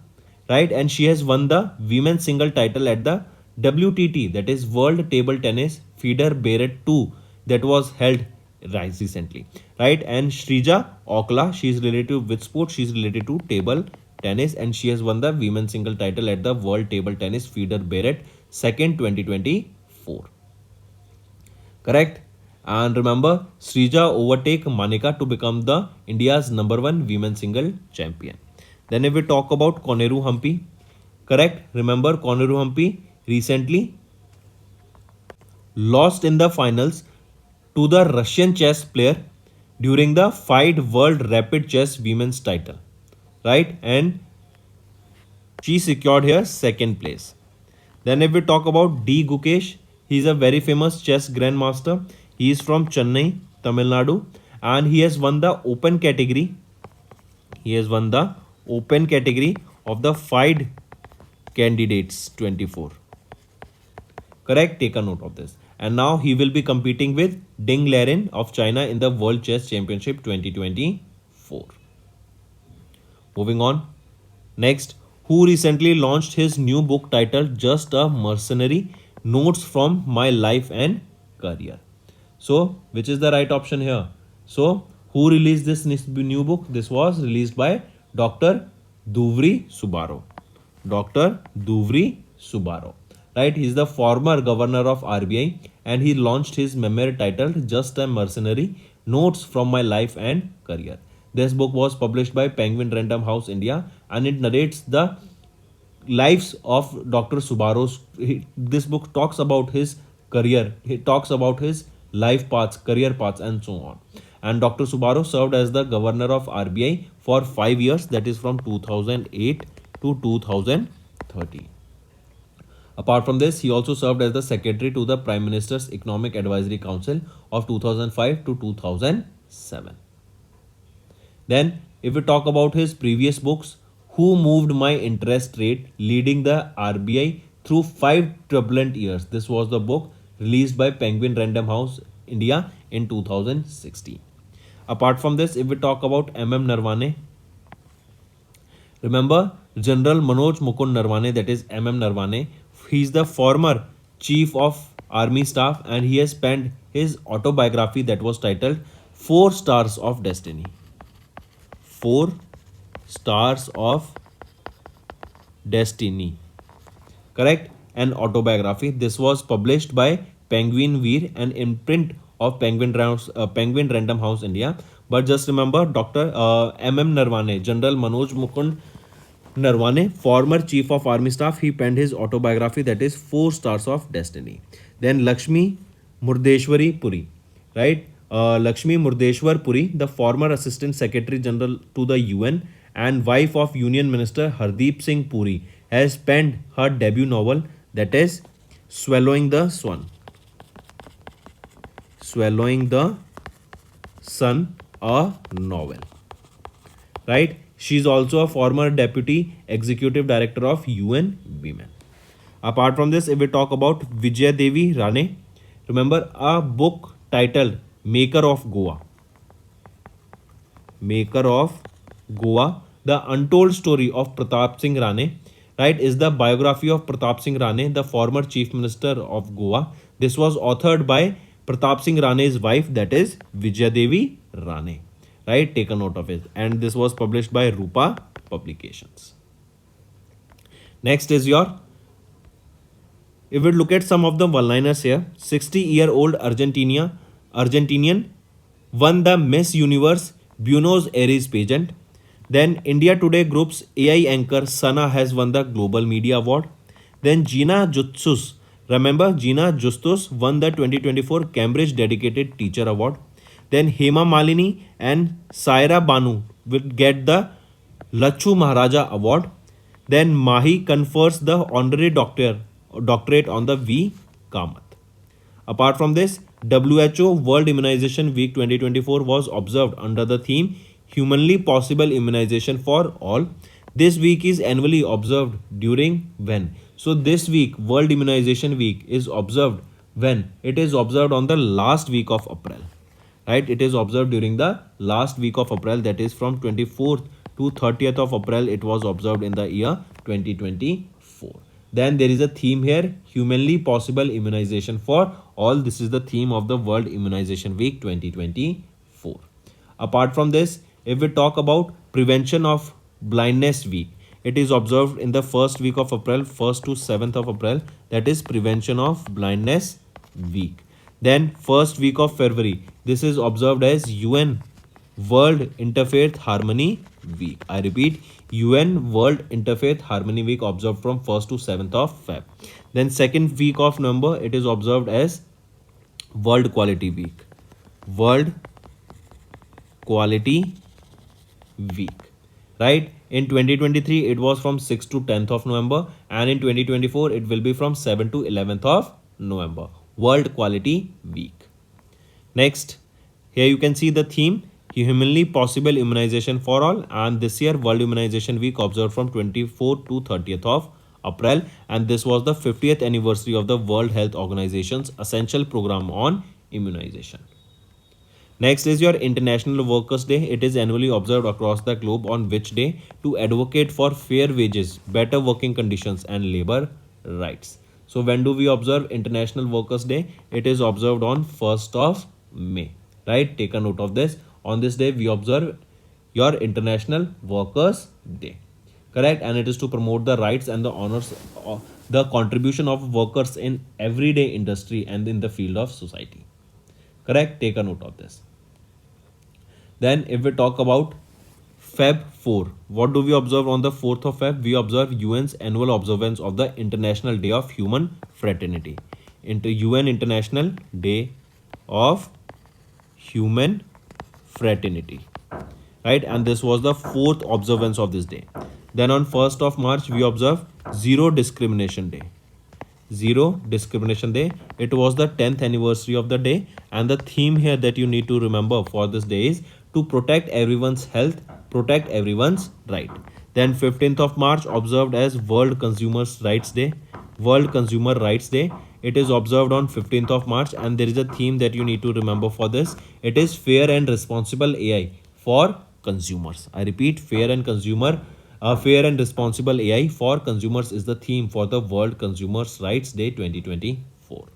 right? And she has won the women's single title at the WTT, that is World Table Tennis Feeder Barrett 2, that was held recently, right? And Srija Okla, she is related to which sport? She is related to table tennis and she has won the women's single title at the World Table Tennis Feeder Barrett 2nd 2024. Correct? And remember, Srija overtake Manika to become the India's #1 women's single champion. Then if we talk about Koneru Hampi, correct? Remember Koneru Hampi recently lost in the finals to the Russian chess player during the FIGHT World Rapid Chess Women's title, right? And she secured here second place. Then if we talk about D. Gukesh, he is a very famous chess grandmaster. He is from Chennai, Tamil Nadu, and he has won the open category. He has won the open category of the FIGHT Candidates 24. Correct? Take a note of this. And now he will be competing with Ding Liren of China in the World Chess Championship 2024. Moving on. Next, who recently launched his new book titled Just a Mercenary, Notes from My Life and Career. So, which is the right option here? So, who released this new book? This was released by Dr. Dhuvri Subaro. Dr. Dhuvri Subaro. right? He's the former governor of RBI, and he launched his memoir titled Just a Mercenary: Notes from My Life and Career. This book was published by Penguin Random House India, and it narrates the lives of Dr. Subaros. This book talks about his career. He talks about his life paths, career paths, and so on. And Dr. Subaros served as the governor of RBI for 5 years, that is from 2008 to 2013. Apart from this, he also served as the secretary to the Prime Minister's Economic Advisory Council of 2005 to 2007. Then, if we talk about his previous books, Who Moved My Interest Rate, Leading the RBI Through 5 Turbulent Years. This was the book released by Penguin Random House India in 2016. Apart from this, if we talk about MM Narwane, remember General Manoj Mukund Narwane, that is MM Narwane. He is the former chief of army staff, and he has penned his autobiography that was titled 4 Stars of Destiny. 4 Stars of Destiny. Correct? An autobiography. This was published by Penguin Veer, an imprint of Penguin Random House India. But just remember, Dr. MM Narwane, General Manoj Mukund Narwane, former chief of army staff, he penned his autobiography that is 4 Stars of Destiny. Then Lakshmi Murdeshwari Puri, right? Lakshmi Murdeshwar Puri, the former assistant secretary general to the UN and wife of Union Minister Hardeep Singh Puri, has penned her debut novel that is Swallowing the Sun. Swallowing the Sun, a novel. Right? She is also a former deputy executive director of UN Women. Apart from this, if we talk about Vijaya Devi Rane, remember a book titled Maker of Goa. Maker of Goa, the untold story of Pratap Singh Rane, right, is the biography of Pratap Singh Rane, the former chief minister of Goa. This was authored by Pratap Singh Rane's wife, that is Vijaya Devi Rane. Right, take a note of it. And this was published by Rupa Publications. Next is if we look at some of the one-liners here, 60-year-old Argentinian won the Miss Universe Buenos Aires pageant. Then India Today Group's AI anchor Sana has won the Global Media Award. Then Gina Justus, remember Gina Justus won the 2024 Cambridge Dedicated Teacher Award. Then Hema Malini and Saira Banu will get the Lachu Maharaja Award. Then Mahi confers the honorary doctorate on the V. Kamath. Apart from this, WHO World Immunization Week 2024 was observed under the theme Humanly Possible Immunization for All. This week is annually observed during when? So this week, World Immunization Week, is observed when? It is observed on the last week of April. Right? It is observed during the last week of April, that is from 24th to 30th of April. It was observed in the year 2024. Then there is a theme here, Humanly Possible Immunization for All. This is the theme of the World Immunization Week 2024. Apart from this, if we talk about Prevention of Blindness Week, it is observed in the first week of April, 1st to 7th of April, that is Prevention of Blindness Week. Then first week of February, this is observed as UN World Interfaith Harmony Week. I repeat, UN World Interfaith Harmony Week, observed from 1st to 7th of Feb. Then second week of November, it is observed as World Quality Week. World Quality Week. Right? In 2023, it was from 6th to 10th of November, and in 2024, it will be from 7th to 11th of November. World Quality Week. Next, here you can see the theme, Humanly Possible Immunization for All, and this year World Immunization Week observed from 24th to 30th of April, and this was the 50th anniversary of the World Health Organization's Essential Program on Immunization. Next is your International Workers' Day. It is annually observed across the globe on which day? To advocate for fair wages, better working conditions and labor rights. So when do we observe International Workers' Day? It is observed on 1st of May. Right? Take a note of this. On this day, we observe your International Workers' Day. Correct? And it is to promote the rights and the honors the contribution of workers in everyday industry and in the field of society. Correct? Take a note of this. Then, if we talk about Feb 4, what do we observe on the 4th of Feb? We observe UN's annual observance of the International Day of Human Fraternity. Into UN International Day of Human Fraternity. Right? And this was the fourth observance of this day. Then on 1st of March, we observe Zero Discrimination Day. Zero Discrimination Day. It was the 10th anniversary of the day, and the theme here that you need to remember for this day is to protect everyone's health, protect everyone's right. Then 15th of March observed as World Consumers Rights Day. World Consumer Rights Day. It is observed on 15th of March, and there is a theme that you need to remember for this. It is fair and responsible AI for consumers. I repeat, fair and responsible AI for consumers is the theme for the World Consumers Rights Day 2024.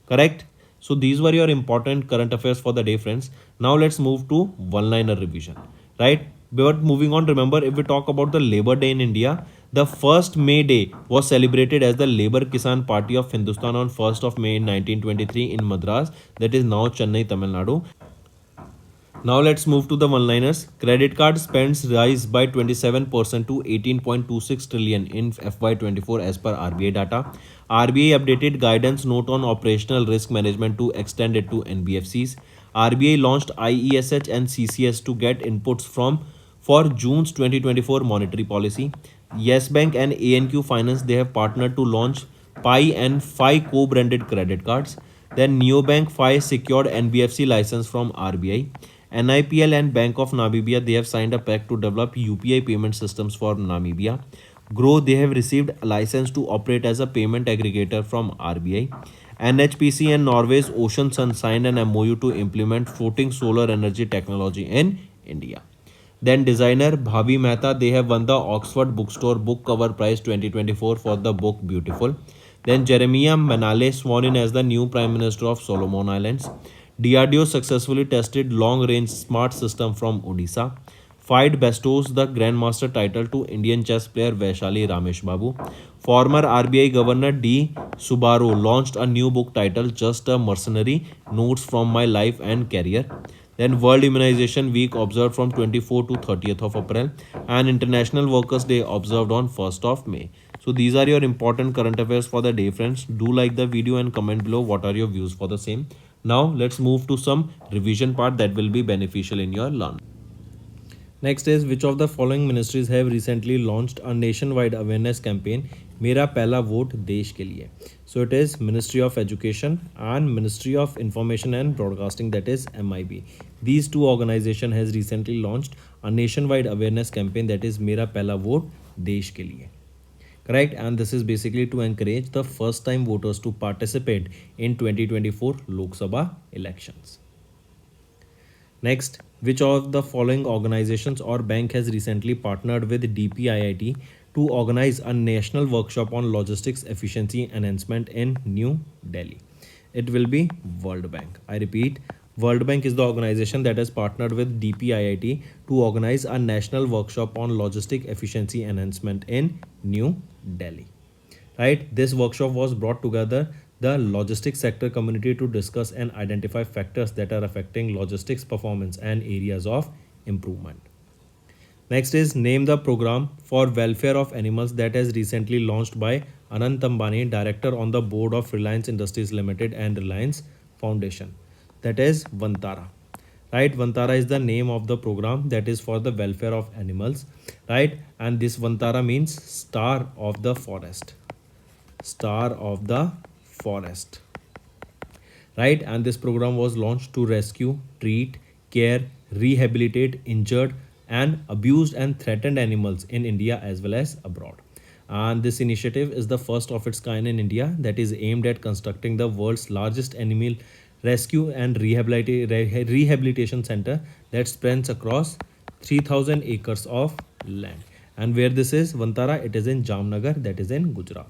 Correct? So these were your important current affairs for the day, friends. Now let's move to one-liner revision. Right? But moving on, remember, if we talk about the Labor Day in India, the 1st May Day was celebrated as the Labour Kisan Party of Hindustan on 1st of May 1923 in Madras, that is now Chennai, Tamil Nadu. Now let's move to the one-liners. Credit card spends rise by 27% to 18.26 trillion in FY24 as per RBI data. RBI updated guidance note on operational risk management to extend it to NBFCs. RBI launched IESH and CCS to get inputs from for June's 2024 monetary policy. Yes Bank and ANQ Finance, they have partnered to launch Pi and Fi co-branded credit cards. Then Neobank Fi secured NBFC license from RBI. NIPL and Bank of Namibia, they have signed a pact to develop UPI payment systems for Namibia. Grow, they have received a license to operate as a payment aggregator from RBI. NHPC and Norway's Ocean Sun signed an MOU to implement floating solar energy technology in India. Then designer Bhavi Mehta, they have won the Oxford Bookstore Book Cover Prize 2024 for the book Beautiful. Then Jeremiah Manale sworn in as the new Prime Minister of Solomon Islands. DRDO successfully tested long-range smart system from Odisha. FIDE bestows the Grandmaster title to Indian chess player Vaishali Ramesh Babu. Former RBI Governor D. Subaru launched a new book titled Just a Mercenary, Notes from My Life and Career. Then World Immunization Week observed from 24th to 30th of April, and International Workers' Day observed on 1st of May. So these are your important current affairs for the day, friends. Do like the video and comment below what are your views for the same. Now let's move to some revision part that will be beneficial in your learning. Next is, which of the following ministries have recently launched a nationwide awareness campaign मेरा पहला vote देश के लिए. So it is Ministry of Education and Ministry of Information and Broadcasting, that is MIB. These two organizations has recently launched a nationwide awareness campaign that is मेरा पहला vote देश के लिए. Correct? And this is basically to encourage the first time voters to participate in 2024 Lok Sabha elections. Next, which of the following organizations or bank has recently partnered with DPIIT to organize a national workshop on logistics efficiency enhancement in New Delhi? It will be World Bank. I repeat, World Bank is the organization that has partnered with DPIIT to organize a national workshop on logistic efficiency enhancement in New Delhi. Right? This workshop was brought together the logistics sector community to discuss and identify factors that are affecting logistics performance and areas of improvement. Next is, name the program for welfare of animals that has recently launched by Anant Ambani, director on the board of Reliance Industries Limited and Reliance Foundation. That is Vantara. Right? Vantara is the name of the program that is for the welfare of animals. Right? And this Vantara means star of the forest. Star of the forest. Right? And this program was launched to rescue, treat, care, rehabilitate injured and abused and threatened animals in India as well as abroad. And this initiative is the first of its kind in India that is aimed at constructing the world's largest animal rescue and rehabilitation center that spans across 3000 acres of land. And where this is, Vantara, it is in Jamnagar, that is in Gujarat.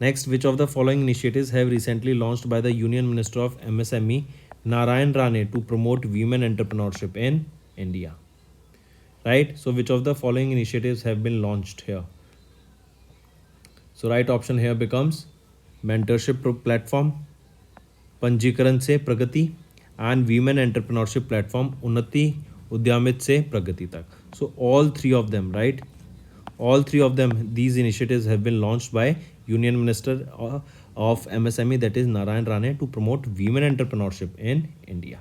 Next, which of the following initiatives have recently launched by the Union Minister of MSME Narayan Rane to promote women entrepreneurship in India? Right? So which of the following initiatives have been launched here? So right option here becomes mentorship platform, पंजीकरण से प्रगति, and women entrepreneurship platform उन्नति उद्यमित से प्रगति तक. So all three of them, right? All three of them, these initiatives have been launched by Union Minister of MSME, that is Narayan Rane, to promote women entrepreneurship in India.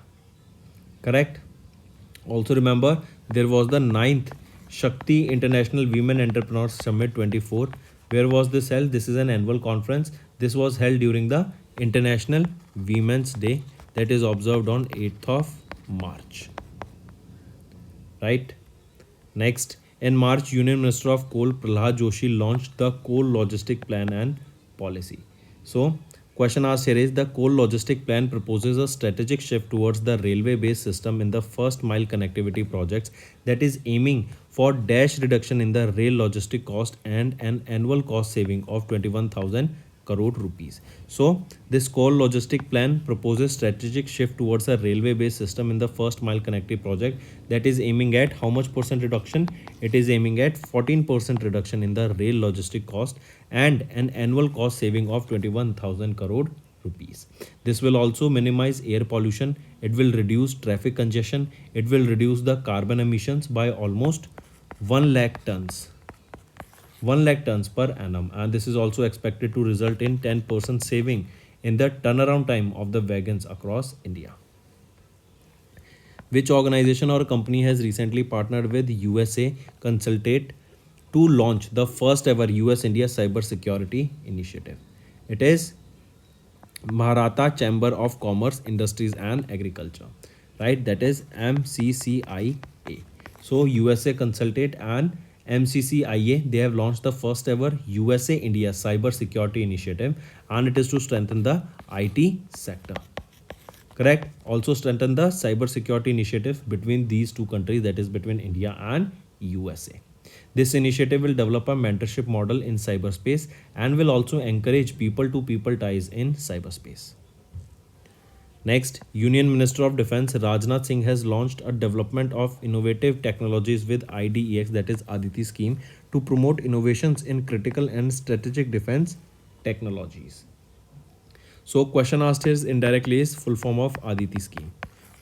Correct? Also remember, there was the ninth Shakti International Women Entrepreneurs Summit 24. Where was this held? This is an annual conference. This was held during the International Women's Day, that is observed on 8th of March. Right? Next, in March, Union Minister of Coal Prahlad Joshi launched the Coal Logistic Plan and Policy. So, question asked here is, the Coal Logistic Plan proposes a strategic shift towards the railway-based system in the first mile connectivity projects, that is aiming for dash reduction in the rail logistic cost and an annual cost saving of 21,000 crore rupees. So this coal logistic plan proposes strategic shift towards a railway based system in the first mile connectivity project, that is aiming at how much percent reduction? It is aiming at 14% reduction in the rail logistic cost and an annual cost saving of 21,000 crore rupees. This will also minimize air pollution, it will reduce traffic congestion, it will reduce the carbon emissions by almost 1 lakh tons, 1 lakh tons per annum, and this is also expected to result in 10% saving in the turnaround time of the wagons across India. Which organization or company has recently partnered with USA Consultate to launch the first ever US India Cyber Security Initiative? It is Maharata Chamber of Commerce, Industries and Agriculture, right? That is MCCIA. So USA Consultate and MCCIA, they have launched the first ever USA India Cyber Security Initiative, and it is to strengthen the IT sector. Correct. Also strengthen the cyber security initiative between these two countries, that is between India and USA. This initiative will develop a mentorship model in cyberspace and will also encourage people to people ties in cyberspace. Next, Union Minister of Defense Rajnath Singh has launched a development of innovative technologies with IDEX, that is Aditi scheme, to promote innovations in critical and strategic defense technologies. So question asked here is indirectly is full form of Aditi scheme.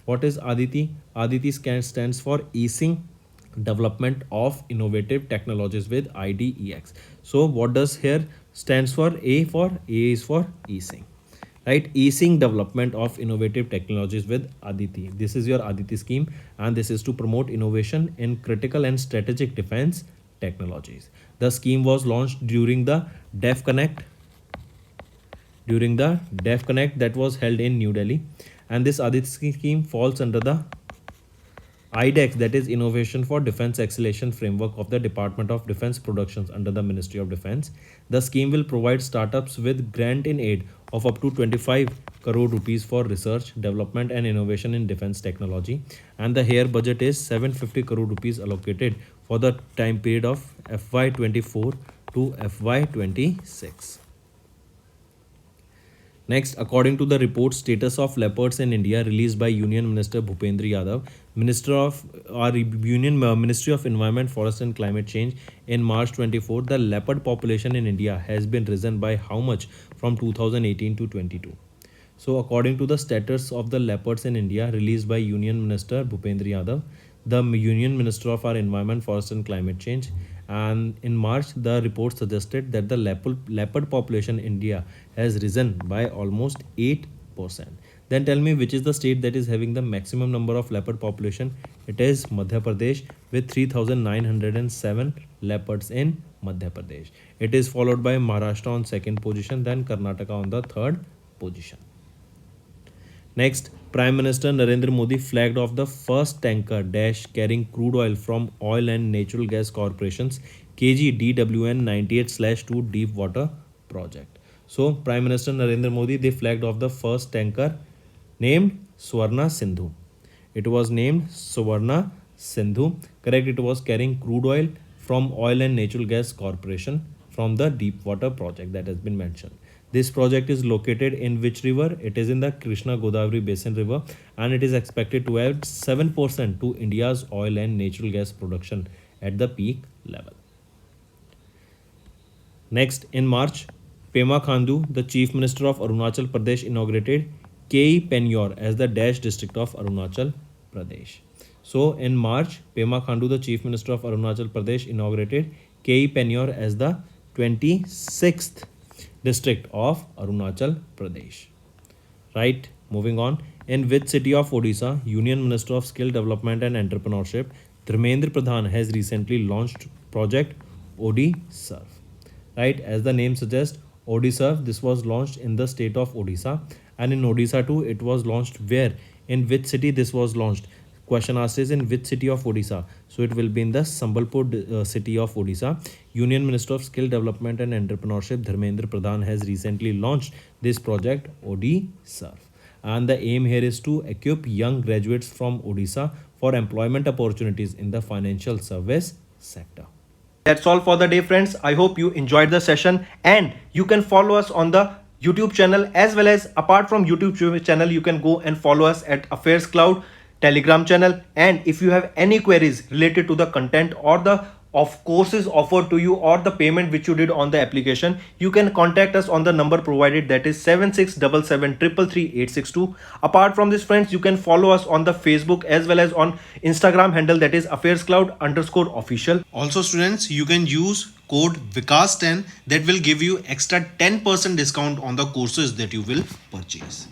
What is Aditi? Aditi stands for easing development of innovative technologies with IDEX. So what does here stands for? A is for easing, right? Easing development of innovative technologies with Aditi. This is your Aditi scheme, and this is to promote innovation in critical and strategic defense technologies. The scheme was launched during the DEF Connect, that was held in New Delhi, and this Aditi scheme falls under the IDEX, that is Innovation for Defense Acceleration Framework of the Department of Defense Productions under the Ministry of Defense. The scheme will provide startups with grant in aid of up to 25 crore rupees for research, development and innovation in defense technology, and the here budget is 750 crore rupees allocated for the time period of FY24 to FY26. Next, according to the report Status of Leopards in India released by Union Minister Bhupendra Yadav, Ministry of Environment, Forest and Climate Change, in March 24, the leopard population in India has been risen by how much from 2018 to 22? So, according to the status of the leopards in India released by Union Minister Bhupendra Yadav, the Union Minister of our Environment, Forest and Climate Change, and in March, the report suggested that the leopard population in India has risen by almost 8%. Then tell me which is the state that is having the maximum number of leopard population? It is Madhya Pradesh with 3,907 leopards in Madhya Pradesh. It is followed by Maharashtra on second position, then Karnataka on the third position. Next, Prime Minister Narendra Modi flagged off the first tanker dash carrying crude oil from Oil and Natural Gas Corporation's KG-DWN 98/2 deep water project. So, Prime Minister Narendra Modi, they flagged off the first tanker named Swarna Sindhu. It was named Swarna Sindhu. Correct, it was carrying crude oil from Oil and Natural Gas Corporation from the deep water project that has been mentioned. This project is located in which river? It is in the Krishna Godavari Basin River, and it is expected to add 7% to India's oil and natural gas production at the peak level. Next, in March, Pema Khandu, the Chief Minister of Arunachal Pradesh, inaugurated Kei Penyor as the Dash district of Arunachal Pradesh. So, in March, Pema Khandu, the Chief Minister of Arunachal Pradesh, inaugurated Kei Penyor as the 26th district of Arunachal Pradesh. Right, moving on. In which city of Odisha, Union Minister of Skill Development and Entrepreneurship, Dharmendra Pradhan, has recently launched project ODiServe. Right, as the name suggests, ODiServe, this was launched in the state of Odisha, and in Odisha too, it was launched where? In which city this was launched? Question asked is in which city of Odisha? So it will be in the Sambalpur city of Odisha. Union Minister of Skill Development and Entrepreneurship Dharmendra Pradhan has recently launched this project ODiServe. And the aim here is to equip young graduates from Odisha for employment opportunities in the financial service sector. That's all for the day, friends. I hope you enjoyed the session, and you can follow us on the YouTube channel, as well as apart from YouTube channel, you can go and follow us at Affairs Cloud Telegram channel. And if you have any queries related to the content or the of courses offered to you or the payment which you did on the application, you can contact us on the number provided, that is 7677333862. Apart from this, friends, you can follow us on the Facebook as well as on Instagram handle, that is affairscloud_official. Also, students, you can use code Vikas10, that will give you extra 10% discount on the courses that you will purchase.